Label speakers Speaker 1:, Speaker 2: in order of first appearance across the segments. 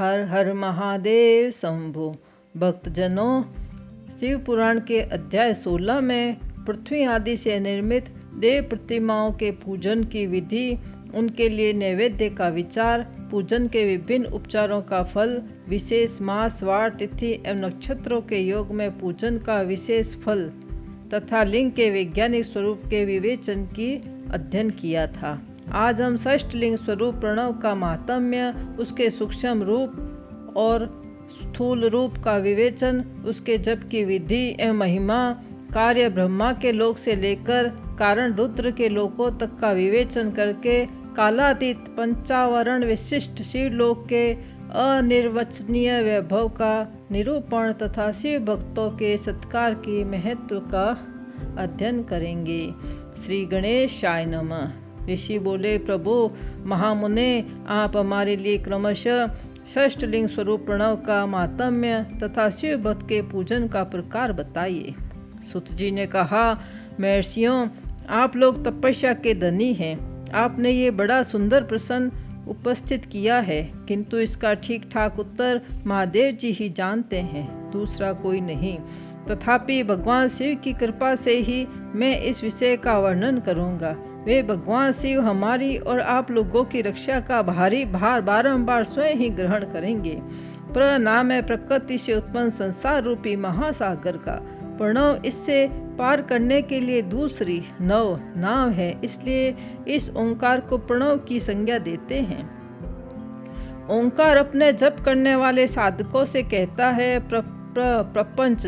Speaker 1: हर हर महादेव शंभो। भक्तजनों, शिव पुराण के अध्याय 16 में पृथ्वी आदि से निर्मित देव प्रतिमाओं के पूजन की विधि, उनके लिए नैवेद्य का विचार, पूजन के विभिन्न उपचारों का फल, विशेष मास, वार, तिथि एवं नक्षत्रों के योग में पूजन का विशेष फल तथा लिंग के वैज्ञानिक स्वरूप के विवेचन की अध्ययन किया था। आज हम षष्ठ लिंग स्वरूप प्रणव का महात्म्य, उसके सूक्ष्म रूप और स्थूल रूप का विवेचन, उसके जप की विधि एवं महिमा, कार्य ब्रह्मा के लोक से लेकर कारण रुद्र के लोकों तक का विवेचन करके कालातीत पंचावरण विशिष्ट शिवलोक के अनिर्वचनीय वैभव का निरूपण तथा शिव भक्तों के सत्कार की महत्व का अध्ययन करेंगे। श्री गणेशाय नमः। ऋषि बोले, प्रभु महामुने, आप हमारे लिए क्रमशः षष्ठ लिंग स्वरूप प्रणव का महात्म्य तथा शिव भक्त के पूजन का प्रकार बताइए। सुत जी ने कहा, महर्षियों, आप लोग तपस्या के धनी हैं। आपने ये बड़ा सुंदर प्रश्न उपस्थित किया है, किंतु इसका ठीक ठाक उत्तर महादेव जी ही जानते हैं, दूसरा कोई नहीं। तथापि भगवान शिव की कृपा से ही मैं इस विषय का वर्णन करूंगा। वे भगवान शिव हमारी और आप लोगों की रक्षा का भारी भार बारंबार स्वयं ही ग्रहण करेंगे। प्रनाम है प्रकृति से उत्पन्न संसार रूपी महासागर का। प्रणव इससे पार करने के लिए दूसरी नव नाव है, इसलिए इस ओंकार को प्रणव की संज्ञा देते हैं। ओंकार अपने जप करने वाले साधकों से कहता है, प्रपंच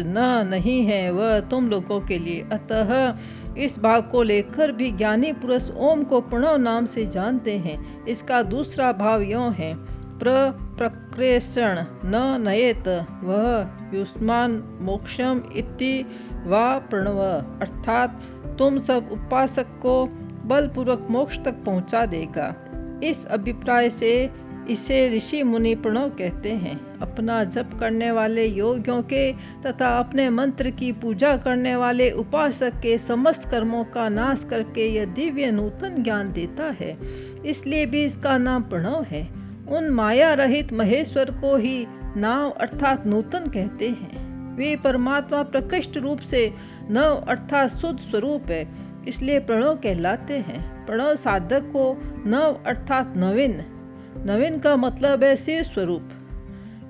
Speaker 1: नहीं है वह तुम लोगों के लिए। अतः इस भाव को लेकर भी ज्ञानी पुरुष ओम को प्रणव नाम से जानते हैं। इसका दूसरा भाव यों है, प्रकृषण न नयेत वह युष्मान मोक्षम इति वा प्रणव, अर्थात तुम सब उपासक को बलपूर्वक मोक्ष तक पहुंचा देगा। इस अभिप्राय से इसे ऋषि मुनि प्रणव कहते हैं। अपना जप करने वाले योगियों के तथा अपने मंत्र की पूजा करने वाले उपासक के समस्त कर्मों का नाश करके यह दिव्य नूतन ज्ञान देता है, इसलिए भी इसका नाम प्रणव है। उन माया रहित महेश्वर को ही नाव अर्थात नूतन कहते हैं। वे परमात्मा प्रकृष्ट रूप से नव अर्थात शुद्ध स्वरूप है, इसलिए प्रणव कहलाते हैं। प्रणव साधक को नव अर्थात नवीन का मतलब है शिव स्वरूप,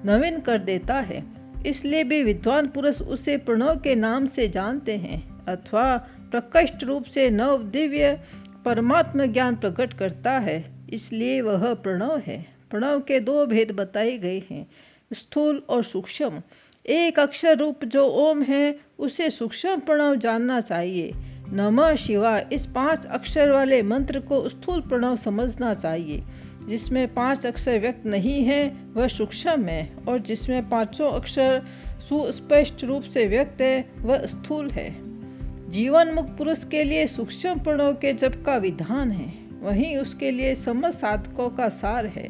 Speaker 1: नवीन कर देता है, इसलिए भी विद्वान पुरुष उसे प्रणव के नाम से जानते हैं, अथवा प्रकृष्ट रूप से नव दिव्य परमात्मा ज्ञान प्रकट करता है, इसलिए वह प्रणव है। प्रणव के दो भेद बताए गए हैं, स्थूल और सूक्ष्म। एक अक्षर रूप जो ओम है, उसे सूक्ष्म प्रणव जानना चाहिए। नमः शिवाय इस 5 अक्षर वाले मंत्र को स्थूल प्रणव समझना चाहिए। जिसमें 5 अक्षर व्यक्त नहीं है वह सूक्ष्म है, और जिसमें 5 अक्षर सुस्पष्ट रूप से व्यक्त है वह स्थूल है। जीवन मुक्त पुरुष के लिए सूक्ष्म प्रणव के जप का विधान है, वहीं उसके लिए समस्त साधकों का सार है।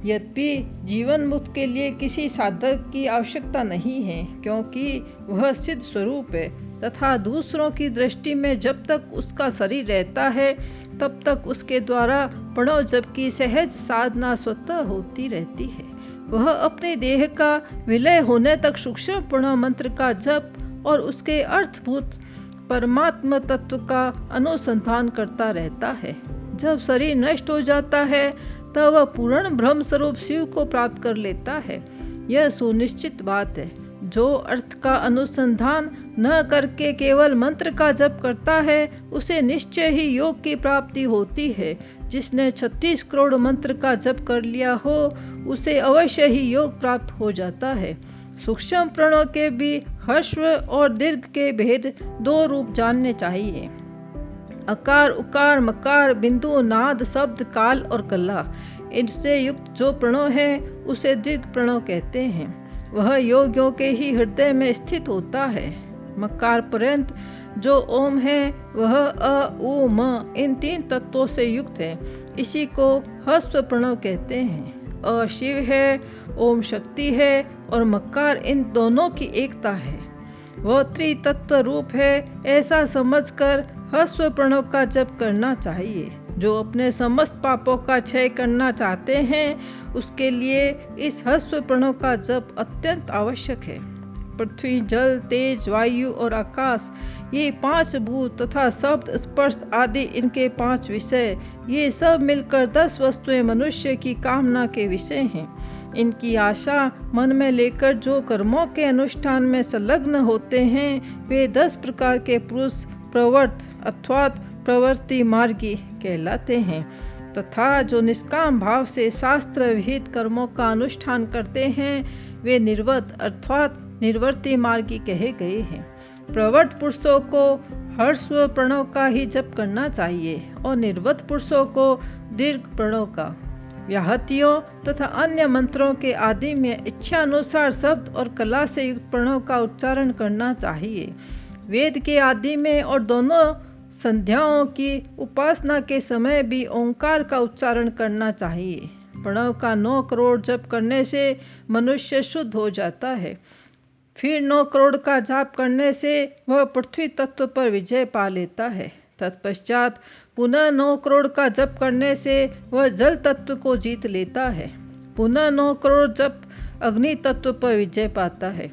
Speaker 1: यद्यपि जीवन मुक्त के लिए किसी साधक की आवश्यकता नहीं है, क्योंकि वह सिद्ध स्वरूप है तथा दूसरों की दृष्टि में जब तक उसका शरीर रहता है तब तक उसके द्वारा प्रणव जप की सहज साधना स्वतः होती रहती है। वह अपने देह का विलय होने तक सूक्ष्म प्रणव मंत्र का जप और उसके अर्थभूत परमात्मा तत्व का अनुसंधान करता रहता है। जब शरीर नष्ट हो जाता है तब वह पूर्ण ब्रह्म स्वरूप शिव को प्राप्त कर लेता है। यह सुनिश्चित बात है। जो अर्थ का अनुसंधान न करके केवल मंत्र का जप करता है, उसे निश्चय ही योग की प्राप्ति होती है। जिसने 36 करोड़ मंत्र का जप कर लिया हो, उसे अवश्य ही योग प्राप्त हो जाता है। सूक्ष्म प्रणव के भी ह्रस्व और दीर्घ के भेद 2 रूप जानने चाहिए। अकार, उकार, मकार, बिंदु, नाद, शब्द, काल और कला, इनसे युक्त जो प्रणव है उसे दीर्घ प्रणव कहते हैं। वह योगियों के ही हृदय में स्थित होता है। मकार पर्यंत जो ओम है वह अ, उ, म इन 3 तत्वों से युक्त है, इसी को ह्रस्व प्रणव कहते हैं। अ शिव है, ओम शक्ति है और मकार इन दोनों की एकता है। वह त्रितत्व रूप है, ऐसा समझकर ह्रस्व प्रणव का जप करना चाहिए। जो अपने समस्त पापों का क्षय करना चाहते हैं उसके लिए इस ह्रस्व प्रणव का जप अत्यंत आवश्यक है। पृथ्वी, जल, तेज, वायु और आकाश, ये 5 भूत तथा शब्द, स्पर्श आदि इनके 5 विषय, ये सब मिलकर 10 वस्तुएं मनुष्य की कामना के विषय हैं। इनकी आशा मन में लेकर जो कर्मों के अनुष्ठान में संलग्न होते हैं वे 10 प्रकार के पुरुष प्रवृत्त अर्थात प्रवृत्ति मार्गी कहलाते हैं, तथा जो निष्काम भाव से शास्त्र विहित कर्मों का अनुष्ठान करते हैं वे निर्वृत्त अर्थात निर्वर्ती मार्गी कहे गए हैं। प्रवृत्त पुरुषों को ह्रस्व प्रणव का ही जप करना चाहिए और निर्वृत्त पुरुषों को दीर्घ प्रणव का। व्याहतियों तथा अन्य मंत्रों के आदि में इच्छा अनुसार शब्द और कला से युक्त प्रणव का उच्चारण करना चाहिए। वेद के आदि में और दोनों संध्याओं की उपासना के समय भी ओंकार का उच्चारण करना चाहिए। प्रणव का 9 करोड़ जप करने से मनुष्य शुद्ध हो जाता है। फिर 9 करोड़ का जाप करने से वह पृथ्वी तत्व पर विजय पा लेता है। तत्पश्चात पुनः 9 करोड़ का जप करने से वह जल तत्व को जीत लेता है। पुनः 9 करोड़ जप अग्नि तत्व पर विजय पाता है।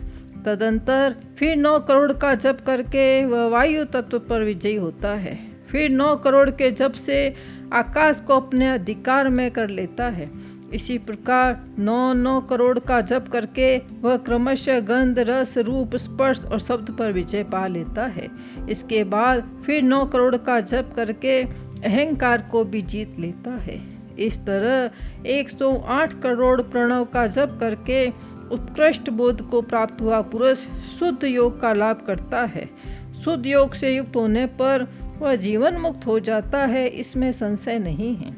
Speaker 1: तदंतर फिर 9 करोड़ का जप करके वह वायु तत्व पर विजयी होता है। फिर 9 करोड़ के जप से आकाश को अपने अधिकार में कर लेता है। इसी प्रकार 9 करोड़ का जप करके वह क्रमशः गंध, रस, रूप, स्पर्श और शब्द पर विजय पा लेता है। इसके बाद फिर 9 करोड़ का जप करके अहंकार को भी जीत लेता है। इस तरह 108 करोड़ प्रणव का जप करके उत्कृष्ट बोध को प्राप्त हुआ पुरुष शुद्ध योग का लाभ करता है। शुद्ध योग से युक्त होने पर वह जीवन मुक्त हो जाता है, इसमें संशय नहीं है।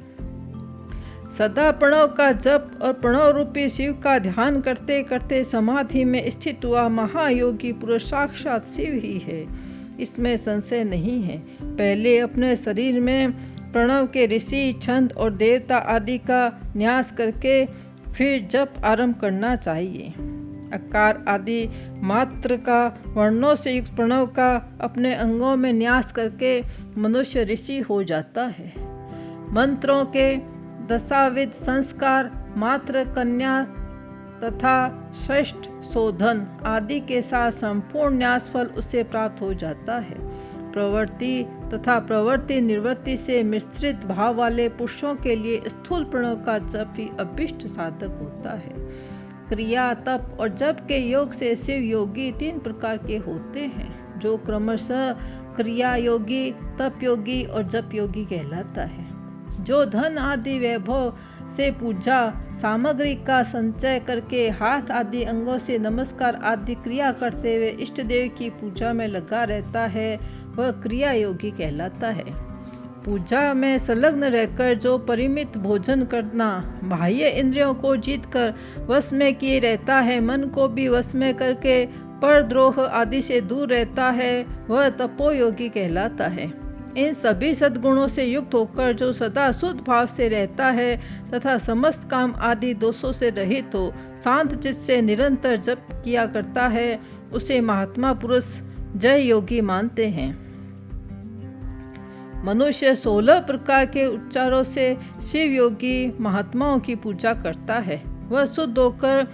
Speaker 1: सदा प्रणव का जप और प्रणव रूपी शिव का ध्यान करते करते समाधि में स्थित हुआ महायोगी पुरुष साक्षात शिव ही है, इसमें संशय नहीं है। पहले अपने शरीर में प्रणव के ऋषि, छंद और देवता आदि का न्यास करके फिर जप आरंभ करना चाहिए। अकार आदि मात्र का वर्णों से युक्त प्रणव का अपने अंगों में न्यास करके मनुष्य ऋषि हो जाता है। मंत्रों के दशाविध संस्कार, मात्र, कन्या तथा श्रेष्ठ शोधन आदि के साथ संपूर्ण न्यास फल उसे प्राप्त हो जाता है। प्रवृत्ति तथा प्रवृत्ति निवृत्ति से मिश्रित भाव वाले पुरुषों के लिए स्थूल प्रणव का जप ही अभिष्ट साधक होता है। क्रिया, तप और जप के योग से शिव योगी 3 प्रकार के होते हैं, जो क्रमशः क्रिया योगी, तप योगी और जप योगी कहलाता है। जो धन आदि वैभव से पूजा सामग्री का संचय करके हाथ आदि अंगों से नमस्कार आदि क्रिया करते हुए इष्ट देव की पूजा में लगा रहता है वह क्रिया योगी कहलाता है। पूजा में संलग्न रहकर जो परिमित भोजन करना, बाह्य इंद्रियों को जीतकर वश में किए रहता है, मन को भी वश में करके परद्रोह आदि से दूर रहता है, वह तपोयोगी कहलाता है। इन सभी सद्गुणों से युक्त होकर जो सदा शुद्ध भाव से रहता है तथा समस्त काम आदि दोषों से रहित हो शांत चित्त से निरंतर जप किया करता है, उसे महात्मा पुरुष जय योगी मानते हैं। मनुष्य 16 प्रकार के उच्चारों से शिव योगी महात्माओं की पूजा करता है। वह शुद्ध होकर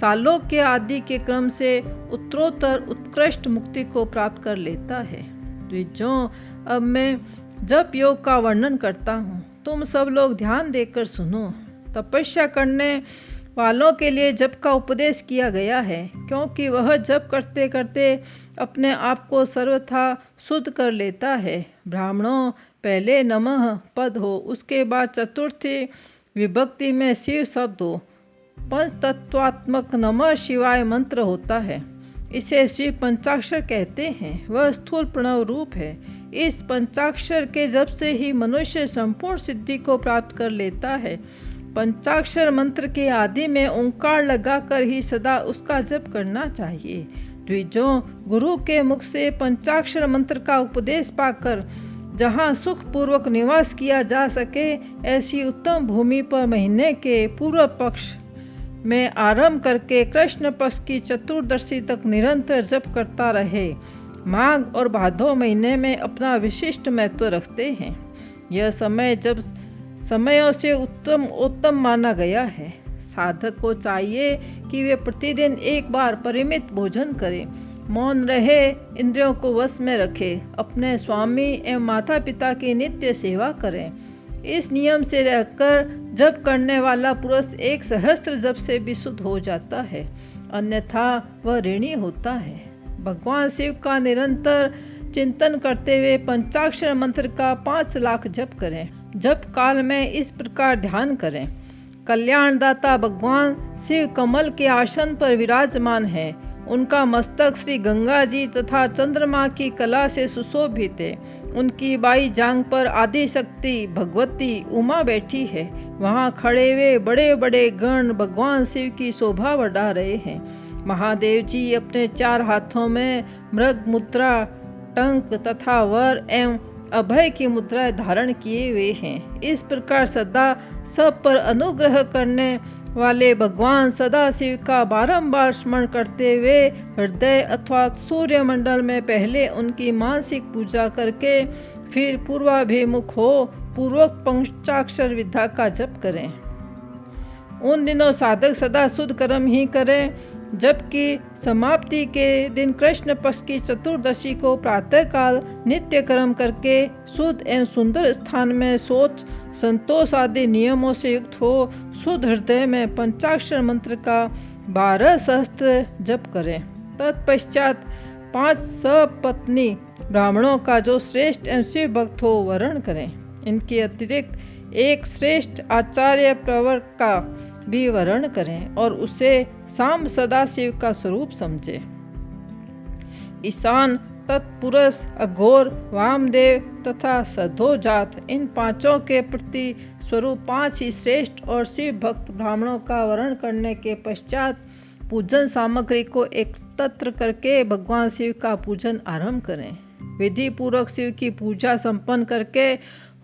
Speaker 1: सालोक्य आदि के क्रम से उत्तरोत्तर उत्कृष्ट मुक्ति को प्राप्त कर लेता है। द्विजों, अब मैं जप योग का वर्णन करता हूँ, तुम सब लोग ध्यान देकर सुनो। तपस्या करने वालों के लिए जप का उपदेश किया गया है, क्योंकि वह जप करते करते अपने आप को सर्वथा शुद्ध कर लेता है। ब्राह्मणों, पहले नमः पद हो, उसके बाद चतुर्थी विभक्ति में शिव शब्द हो, पंचतत्वात्मक नमः शिवाय मंत्र होता है। इसे शिव पंचाक्षर कहते हैं। वह स्थूल प्रणव रूप है। इस पंचाक्षर के जप से ही मनुष्य संपूर्ण सिद्धि को प्राप्त कर लेता है। पंचाक्षर मंत्र के आदि में ओंकार लगाकर ही सदा उसका जप करना चाहिए। द्विजों, गुरु के मुख से पंचाक्षर मंत्र का उपदेश पाकर जहाँ सुख पूर्वक निवास किया जा सके, ऐसी उत्तम भूमि पर महीने के पूर्व पक्ष में आरंभ करके कृष्ण पक्ष की चतुर्दशी तक निरंतर जप करता रहे। माघ और भादो महीने में अपना विशिष्ट महत्व रखते हैं। यह समय जब समयों से उत्तम माना गया है। साधक को चाहिए कि वे प्रतिदिन एक बार परिमित भोजन करें, मौन रहे, इंद्रियों को वश में रखे, अपने स्वामी एवं माता पिता की नित्य सेवा करें। इस नियम से रहकर जप करने वाला पुरुष 1 सहस्त्र जप से भी शुद्ध हो जाता है, अन्यथा वह ऋणी होता है। भगवान शिव का निरंतर चिंतन करते हुए पंचाक्षर मंत्र का 5 लाख जप करें। जप काल में इस प्रकार ध्यान करें। कल्याणदाता भगवान शिव कमल के आसन पर विराजमान है। उनका मस्तक श्री गंगा जी तथा चंद्रमा की कला से सुशोभित है। उनकी बाई जांग पर आदि शक्ति भगवती उमा बैठी है। वहाँ खड़े हुए बड़े बड़े गण भगवान शिव की शोभा बढ़ा रहे हैं। महादेव जी अपने 4 हाथों में मृग मुद्रा, टंक तथा वर एवं अभय की मुद्रा धारण किए हुए हैं। इस प्रकार सदा सब पर अनुग्रह करने वाले भगवान सदाशिव का बारंबार स्मरण करते हुए हृदय अथवा सूर्यमंडल में पहले उनकी मानसिक पूजा करके फिर पूर्वाभिमुख हो पूर्वक पंचाक्षर विद्या का जप करें। उन दिनों साधक सदा शुद्ध कर्म ही करें, जबकि समाप्ति के दिन कृष्ण पक्ष की चतुर्दशी को प्रातःकाल नित्य कर्म करके शुद्ध एवं सुंदर स्थान में सोच संतोष आदि नियमों से युक्त हो शुद्ध हृदय में पंचाक्षर मंत्र का 12 सहस्त्र जप करें। तत्पश्चात 5 सपत्नी ब्राह्मणों का जो श्रेष्ठ एवं शिव भक्त हो वर्ण करें। इनके अतिरिक्त एक श्रेष्ठ आचार्य प्रवर का भी वर्ण करें और उसे सांब सदाशिव का स्वरूप समझे। ईशान, तत्पुरुष, अघोर, वामदेव तथा सधोजात, इन 5 के प्रति स्वरूप 5 ही श्रेष्ठ और शिव भक्त ब्राह्मणों का वर्ण करने के पश्चात पूजन सामग्री को एकत्र करके भगवान शिव का पूजन आरंभ करें। विधि पूर्वक शिव की पूजा संपन्न करके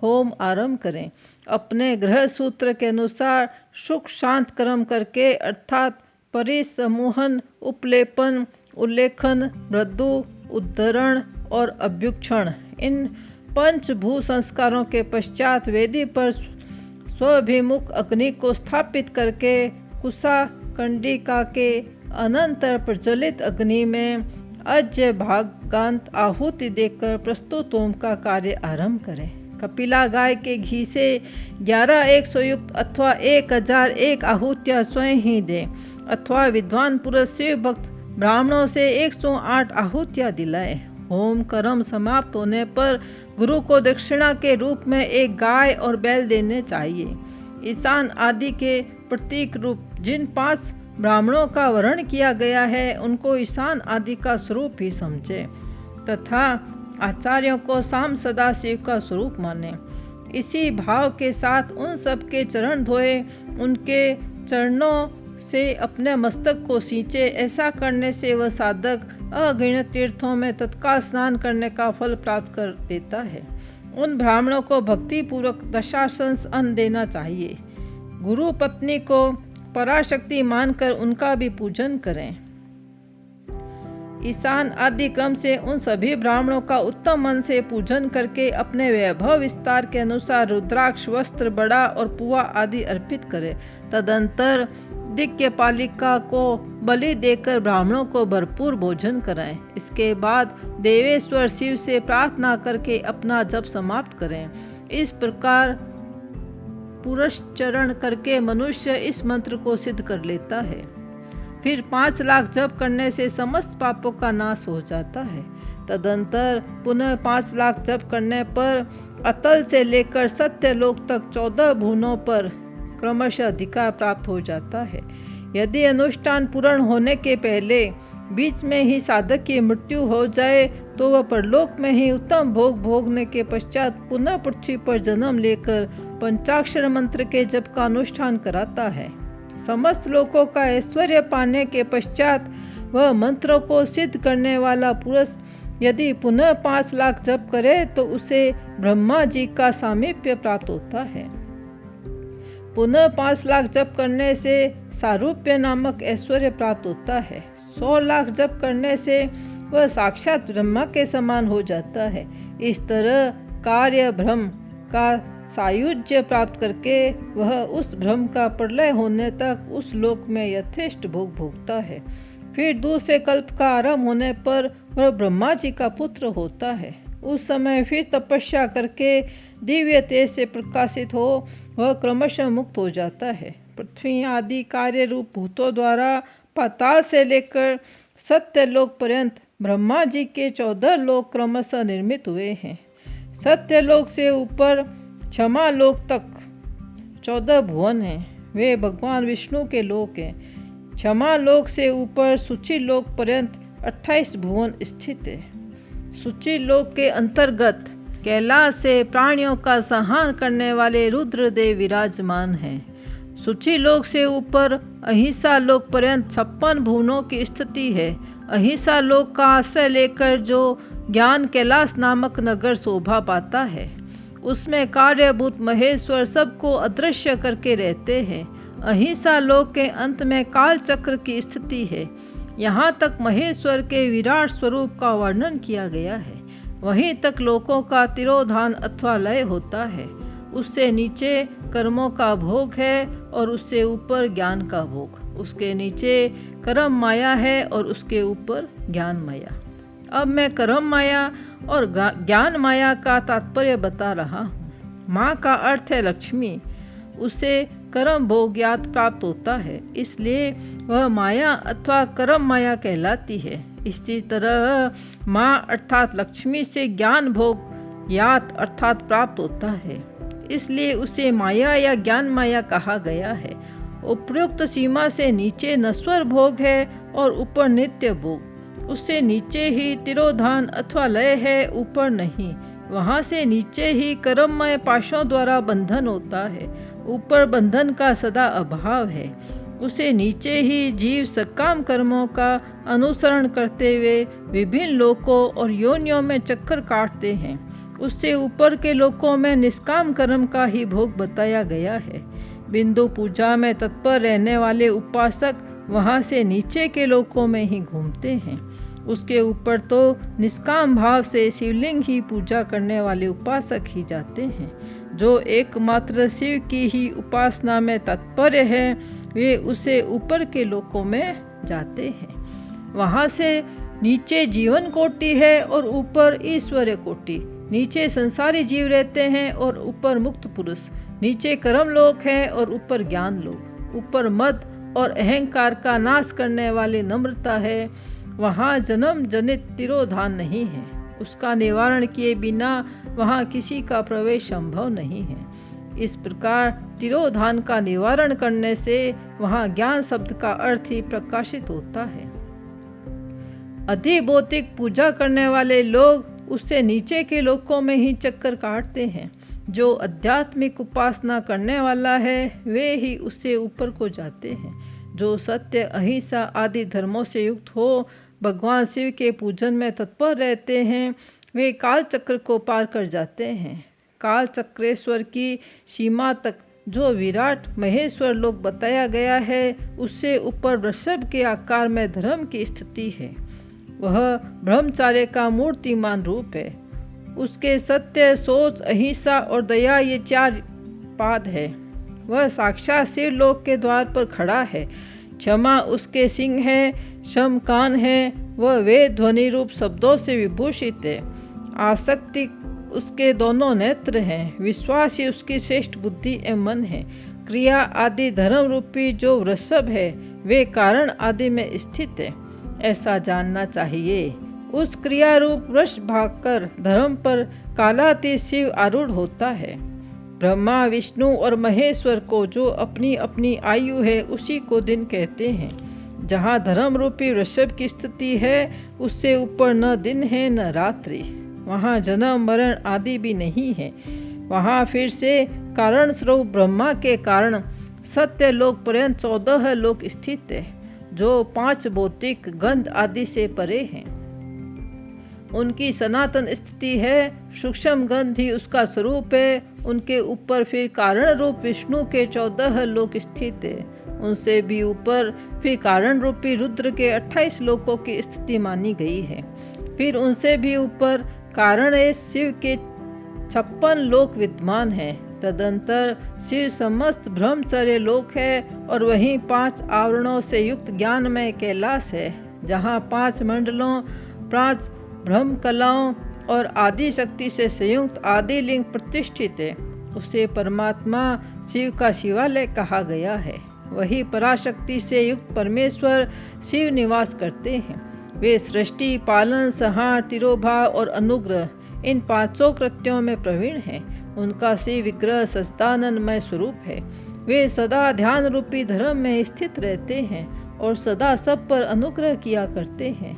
Speaker 1: होम आरंभ करें। अपने ग्रह सूत्र के अनुसार सुख शांत कर्म करके अर्थात परिसमूहन, उपलेपन, उल्लेखन, मृदु, उद्धरण और अभ्युक्षण, इन 5 भू संस्कारों के पश्चात वेदी पर स्वाभिमुख अग्नि को स्थापित करके कुशा कंडिका के अनंतर प्रज्वलित अग्नि में अज्य भागांत आहुति देकर प्रस्तुत होम का कार्य आरंभ करें। कपिला गाय के घी से 11 100 युक्त अथवा 1001 आहुतियाँ स्वयं ही दें, अथवा विद्वान पुरुष शिव भक्त ब्राह्मणों से 108 आहुतियाँ दिलाए। होम कर्म समाप्त होने पर गुरु को दक्षिणा के रूप में 1 गाय और बैल देने चाहिए। ईशान आदि के प्रतीक रूप जिन 5 ब्राह्मणों का वर्ण किया गया है उनको ईशान आदि का स्वरूप ही समझे तथा आचार्यों को सांब सदाशिव का स्वरूप माने। इसी भाव के साथ उन सब के चरण धोए, उनके चरणों से अपने मस्तक को सींचे। ऐसा करने से वह साधक अगिनत तीर्थों में तत्काल स्नान करने का फल प्राप्त कर देता है। उन ब्राह्मणों को भक्ति पूर्वक दशाशंस अन्न देना चाहिए। गुरु पत्नी को पराशक्ति मानकर उनका भी पूजन करें। ईशान आदि क्रम से उन सभी ब्राह्मणों का उत्तम मन से पूजन करके अपने वैभव विस्तार के अनुसार रुद्राक्ष, वस्त्र, बड़ा और पुआ आदि अर्पित करें। तदंतर दिक्य पालिका को बलि देकर ब्राह्मणों को भरपूर भोजन कराएं। इसके बाद देवेश्वर शिव से प्रार्थना करके अपना जप समाप्त करें। इस प्रकार पुरस्चरण करके मनुष्य इस मंत्र को सिद्ध कर लेता है। फिर 5 लाख जप करने से समस्त पापों का नाश हो जाता है। तदंतर पुनः 5 लाख जप करने पर अतल से लेकर सत्यलोक तक 14 भुवनों पर क्रमशः अधिकार प्राप्त हो जाता है। यदि अनुष्ठान पूर्ण होने के पहले बीच में ही साधक की मृत्यु हो जाए तो वह परलोक में ही उत्तम भोग भोगने के पश्चात पुनः पृथ्वी पर जन्म लेकर पंचाक्षर मंत्र के जप का अनुष्ठान कराता है। समस्त लोकों का ऐश्वर्य पाने के पश्चात वह मंत्रों को सिद्ध करने वाला पुरुष यदि पुनः 5 लाख जप करे तो उसे ब्रह्मा जी का सामीप्य प्राप्त होता है। पुनः 5 लाख जप करने से सारूप्य नामक ऐश्वर्य प्राप्त होता है। 100 लाख जप करने से वह साक्षात ब्रह्मा के समान हो जाता है। इस तरह कार्य ब्रह्म, का सायुज्य प्राप्त करके वह उस ब्रह्म का प्रलय होने तक उस लोक में यथेष्ट भोग भोगता है। फिर दूसरे कल्प का आरंभ होने पर वह ब्रह्मा जी का पुत्र होता है। उस समय फिर तपस्या करके दिव्य तेज से प्रकाशित हो वह क्रमशः मुक्त हो जाता है। पृथ्वी आदि कार्य रूप भूतों द्वारा पाताल से लेकर सत्य लोक पर्यंत ब्रह्मा जी के 14 लोक क्रमशः निर्मित हुए हैं। सत्य लोक से ऊपर क्षमा लोक तक 14 भुवन हैं, वे भगवान विष्णु के लोक हैं। क्षमा लोक से ऊपर सूची लोक पर्यंत 28 भुवन स्थित है। सूची लोक के अंतर्गत कैलाश से प्राणियों का संहार करने वाले रुद्रदेव विराजमान हैं। सूची लोक से ऊपर अहिंसा लोक पर्यंत 56 भुवनों की स्थिति है। अहिंसा लोक का आश्रय लेकर जो ज्ञान कैलाश नामक नगर शोभा पाता है, उसमें कार्यभूत महेश्वर सबको अदृश्य करके रहते हैं। अहिंसा लोक के अंत में काल चक्र की स्थिति है। यहाँ तक महेश्वर के विराट स्वरूप का वर्णन किया गया है। वहीं तक लोकों का तिरोधान अथवा लय होता है। उससे नीचे कर्मों का भोग है और उससे ऊपर ज्ञान का भोग। उसके नीचे कर्म माया है और उसके ऊपर ज्ञान माया। अब मैं कर्म माया और ज्ञान माया का तात्पर्य बता रहा हूँ। माँ का अर्थ है लक्ष्मी, उसे कर्म भोग ज्ञात प्राप्त होता है, इसलिए वह माया अथवा कर्म माया कहलाती है। इसी तरह माँ अर्थात लक्ष्मी से ज्ञान भोग ज्ञात अर्थात प्राप्त होता है, इसलिए उसे माया या ज्ञान माया कहा गया है। उपयुक्त सीमा से नीचे नश्वर भोग है और ऊपर नित्य भोग। उससे नीचे ही तिरोधान अथवा लय है, ऊपर नहीं। वहाँ से नीचे ही कर्ममय पाशों द्वारा बंधन होता है, ऊपर बंधन का सदा अभाव है। उसे नीचे ही जीव सकाम कर्मों का अनुसरण करते हुए विभिन्न लोकों और योनियों में चक्कर काटते हैं। उससे ऊपर के लोकों में निष्काम कर्म का ही भोग बताया गया है। बिंदु पूजा में तत्पर रहने वाले उपासक वहाँ से नीचे के लोकों में ही घूमते हैं। उसके ऊपर तो निष्काम भाव से शिवलिंग ही पूजा करने वाले उपासक ही जाते हैं। जो एकमात्र शिव की ही उपासना में तत्पर है, वे उसे ऊपर के लोकों में जाते हैं। वहाँ से नीचे जीवन कोटि है और ऊपर ईश्वरीय कोटि। नीचे संसारी जीव रहते हैं और ऊपर मुक्त पुरुष। नीचे कर्म लोक है और ऊपर ज्ञान लोक। ऊपर मद और अहंकार का नाश करने वाली नम्रता है। वहाँ जन्म जनित तिरोधान नहीं है। उसका निवारण किए बिना वहाँ किसी का प्रवेश संभव नहीं है। इस प्रकार तिरोधान का निवारण करने से वहाँ ज्ञान शब्द का अर्थ ही प्रकाशित होता है। अधिभौतिक पूजा करने वाले लोग उससे नीचे के लोकों में ही चक्कर काटते हैं। जो आध्यात्मिक उपासना करने वाला है, वे ही उससे ऊपर को जाते हैं। जो सत्य अहिंसा आदि धर्मों से युक्त हो, भगवान शिव के पूजन में तत्पर रहते हैं, वे काल चक्र को पार कर जाते हैं। काल चक्रेश्वर की सीमा तक जो विराट महेश्वर लोक बताया गया है, उससे ऊपर वृषभ के आकार में धर्म की स्थिति है। वह ब्रह्मचार्य का मूर्तिमान रूप है। उसके सत्य, सोच, अहिंसा और दया ये 4 पाद है। वह साक्षात शिव लोक के द्वार पर खड़ा है। क्षमा उसके सिंह है, शम कान है, वह वेद ध्वनि रूप शब्दों से विभूषित है। आसक्ति उसके दोनों नेत्र हैं। विश्वास ही उसकी श्रेष्ठ बुद्धि एवं मन है। क्रिया आदि धर्म रूपी जो वृषभ है, वे कारण आदि में स्थित है, ऐसा जानना चाहिए। उस क्रिया रूप वृष भागकर धर्म पर कालातीत शिव आरूढ़ होता है। ब्रह्मा, विष्णु और महेश्वर को जो अपनी अपनी आयु है, उसी को दिन कहते हैं। जहाँ धर्म रूपी वृषभ की स्थिति है, उससे ऊपर न दिन है न रात्रि। वहाँ जन्म मरण आदि भी नहीं है। वहाँ फिर से कारण स्वरूप ब्रह्मा के कारण सत्य लोक पर्यंत 14 लोक स्थित है, जो 5 भौतिक गंध आदि से परे हैं। उनकी सनातन स्थिति है। सूक्ष्म गंध ही उसका स्वरूप है। उनके ऊपर फिर कारण रूप विष्णु के 14 लोक स्थित है। उनसे भी ऊपर फिर कारण रूपी रुद्र के 28 लोकों की स्थिति मानी गई है। फिर उनसे भी ऊपर कारण शिव के 56 लोक विद्यमान हैं। तदंतर शिव समस्त ब्रह्मचर्य लोक है और वहीं 5 आवरणों से युक्त ज्ञानमय कैलाश है, जहाँ 5 मंडलों, 5 ब्रह्म कलाओं और आदि शक्ति से संयुक्त आदि लिंग प्रतिष्ठित है। उसे परमात्मा शिव का शिवालय कहा गया है। वही पराशक्ति से युक्त परमेश्वर शिव निवास करते हैं। वे सृष्टि, पालन, संहार, तिरोभाव और अनुग्रह इन 5 कृत्यों में प्रवीण हैं। उनका शिव विग्रह सच्चिदानंदमय स्वरूप है। वे सदा ध्यान रूपी धर्म में स्थित रहते हैं और सदा सब पर अनुग्रह किया करते हैं।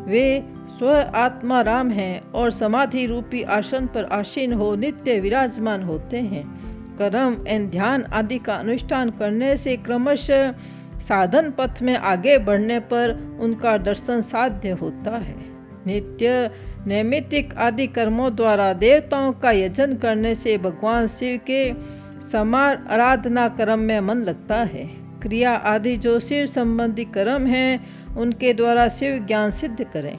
Speaker 1: वे स्व आत्मा राम हैं और समाधि रूपी आसन पर आसीन हो नित्य विराजमान होते हैं। कर्म एवं ध्यान आदि का अनुष्ठान करने से क्रमशः साधन पथ में आगे बढ़ने पर उनका दर्शन साध्य होता है। नित्य नैमित्तिक आदि कर्मों द्वारा देवताओं का यजन करने से भगवान शिव के समार आराधना कर्म में मन लगता है। क्रिया आदि जो शिव संबंधी कर्म हैं, उनके द्वारा शिव ज्ञान सिद्ध करें।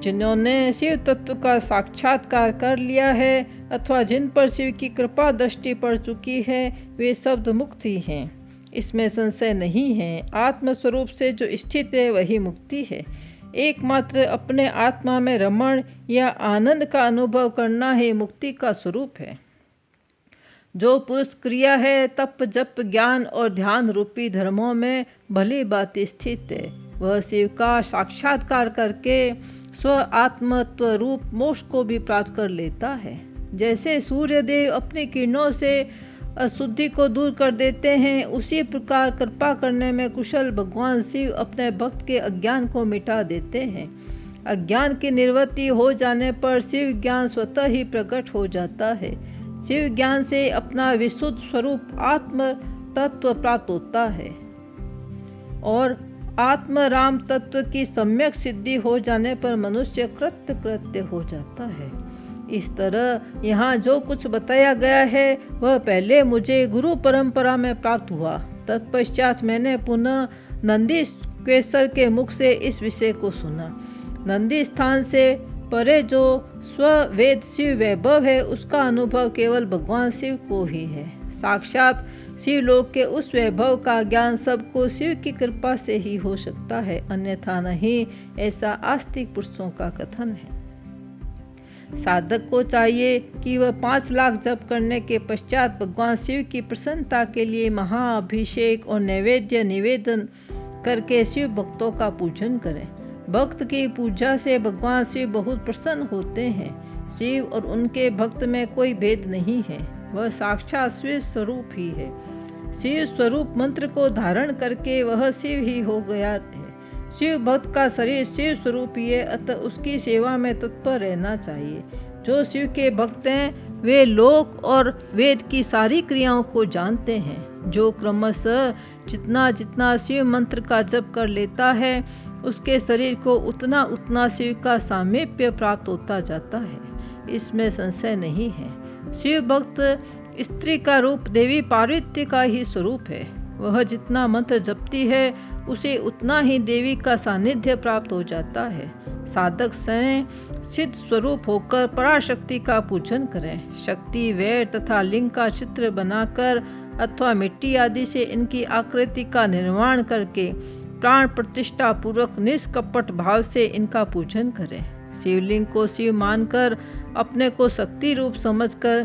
Speaker 1: जिन्होंने शिव तत्व का साक्षात्कार कर लिया है अथवा जिन पर शिव की कृपा दृष्टि पड़ चुकी है, वे शब्द मुक्त ही हैं। इसमें संशय नहीं है। आत्मस्वरूप से जो स्थित है वही मुक्ति है। एकमात्र अपने आत्मा में रमण या आनंद का अनुभव करना ही मुक्ति का स्वरूप है। जो पुरुष क्रिया है, तप, जप, ज्ञान और ध्यान रूपी धर्मों में भली बात स्थित है, वह शिव का साक्षात्कार करके स्व आत्मत्व रूप मोक्ष को भी प्राप्त कर लेता है। जैसे सूर्यदेव अपनी किरणों से अशुद्धि को दूर कर देते हैं, उसी प्रकार कृपा करने में कुशल भगवान शिव अपने भक्त के अज्ञान को मिटा देते हैं। अज्ञान की निवृत्ति हो जाने पर शिव ज्ञान स्वतः ही प्रकट हो जाता है। शिव ज्ञान से अपना विशुद्ध स्वरूप आत्म तत्व प्राप्त होता है और आत्म राम तत्व की सम्यक सिद्धि हो जाने पर मनुष्य कृत्य हो जाता है। इस तरह यहाँ जो कुछ बताया गया है वह पहले मुझे गुरु परंपरा में प्राप्त हुआ। तत्पश्चात मैंने पुनः नंदी केसर के मुख से इस विषय को सुना। नंदी स्थान से परे जो स्ववेद शिव वैभव है, उसका अनुभव केवल भगवान शिव को ही है। साक्षात शिवलोक के उस वैभव का ज्ञान सबको शिव की कृपा से ही हो सकता है, अन्यथा नहीं, ऐसा आस्तिक पुरुषों का कथन है। साधक को चाहिए कि वह 5 लाख जप करने के पश्चात भगवान शिव की प्रसन्नता के लिए महाअभिषेक और नैवेद्य निवेदन करके शिव भक्तों का पूजन करें। भक्त की पूजा से भगवान शिव बहुत प्रसन्न होते हैं। शिव और उनके भक्त में कोई भेद नहीं है, वह साक्षात शिव स्वरूप ही है। शिव स्वरूप मंत्र को धारण करके वह शिव ही हो गया है। शिव भक्त का शरीर शिव स्वरूप ही है, अतः उसकी सेवा में तत्पर रहना चाहिए। जो शिव के भक्त हैं वे लोक और वेद की सारी क्रियाओं को जानते हैं। जो क्रमशः जितना जितना शिव मंत्र का जप कर लेता है, उसके शरीर को उतना उतना शिव का सामीप्य प्राप्त होता जाता है, इसमें संशय नहीं है। शिव भक्त स्त्री का रूप देवी पार्वती का ही स्वरूप है। वह जितना मंत्र जपती है उसे उतना ही देवी का सानिध्य प्राप्त हो जाता है। साधक स्वयं सिद्ध स्वरूप होकर पराशक्ति का पूजन करें। शक्ति, वैर तथा लिंग का चित्र बनाकर अथवा मिट्टी आदि से इनकी आकृति का निर्माण करके प्राण प्रतिष्ठा पूर्वक निष्कपट भाव से इनका पूजन करें। शिवलिंग को शिव मानकर अपने को शक्ति रूप समझकर,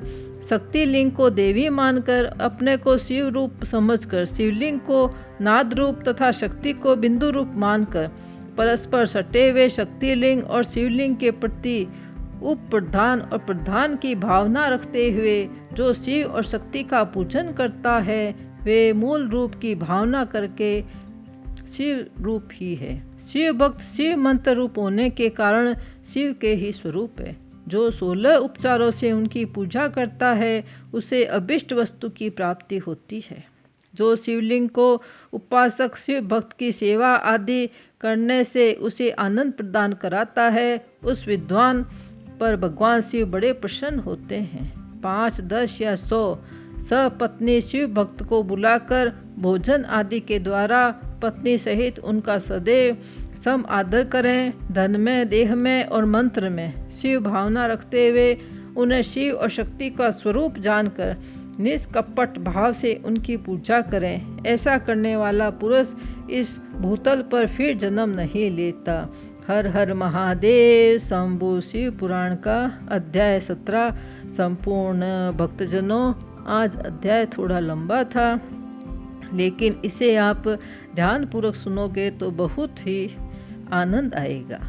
Speaker 1: शक्ति लिंग को देवी मानकर अपने को शिव रूप समझकर, शिवलिंग को नाद रूप तथा शक्ति को बिंदु रूप मानकर परस्पर सटे हुए शक्ति लिंग और शिवलिंग के प्रति उप प्रधान और प्रधान की भावना रखते हुए जो शिव और शक्ति का पूजन करता है, वे मूल रूप की भावना करके शिव रूप ही है। शिव भक्त शिव मंत्र रूप होने के कारण शिव के ही स्वरूप है। जो 16 उपचारों से उनकी पूजा करता है उसे अभिष्ट वस्तु की प्राप्ति होती है। जो शिवलिंग को उपासक शिव भक्त की सेवा आदि करने से उसे आनंद प्रदान कराता है, उस विद्वान पर भगवान शिव बड़े प्रसन्न होते हैं। 5, 10 या 100 सपत्नी शिव भक्त को बुलाकर भोजन आदि के द्वारा पत्नी सहित उनका सदैव सम आदर करें। धन में, देह में और मंत्र में शिव भावना रखते हुए उन्हें शिव और शक्ति का स्वरूप जानकर निष्कपट भाव से उनकी पूजा करें। ऐसा करने वाला पुरुष इस भूतल पर फिर जन्म नहीं लेता। हर हर महादेव। शंभु शिव पुराण का अध्याय 17 संपूर्ण भक्तजनों, आज अध्याय थोड़ा लंबा था, लेकिन इसे आप ध्यानपूर्वक सुनोगे तो बहुत ही आनंद आएगा।